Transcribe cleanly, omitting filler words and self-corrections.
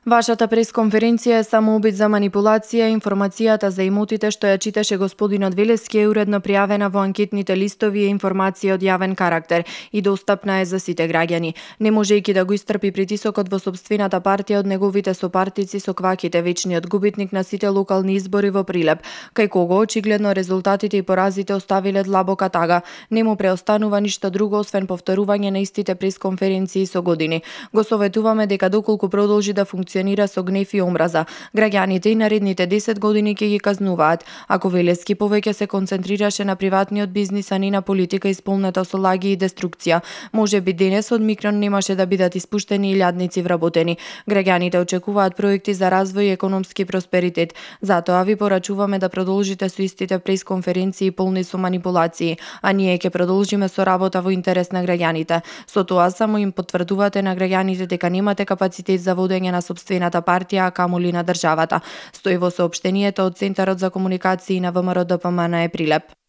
Вашата пресконференција е само обид за манипулација. Информацијата за имотите што ја читаше господинот Велески е уредно пријавена во анкетните листови и информација од јавен карактер и достапна е за сите граѓани. Не можејќи да го истрпи притисокот во сопствената партија од неговите сопартици со кваките, вечниот губитник на сите локални избори во Прилеп, кај кого очигледно резултатите и поразите оставиле длабока тага. Не му преостанува ништо друго освен повторување на истите пресконференции со години. Го советуваме дека доколку продолжи да функционира со гнев и омраза, граѓаните и наредните 10 години ќе ги казнуваат. Ако Велески повеќе се концентрираше на приватниот бизнис, а не на политика исполнета со лаги и деструкција, можеби денес од Микрон немаше да бидат испуштени илјадници вработени. Граѓаните очекуваат проекти за развој и економски просперитет. Затоа ви порачуваме да продолжите со истите пресконференции полни со манипулации, а ние ќе продолжиме со работа во интерес на граѓаните. Со тоа само им потврдувате на граѓаните дека немате капацитет за водење на сопствената партија, а камоли на државата. Стои во соопштението од Центарот за комуникации на ВМРО ДПМН Прилеп.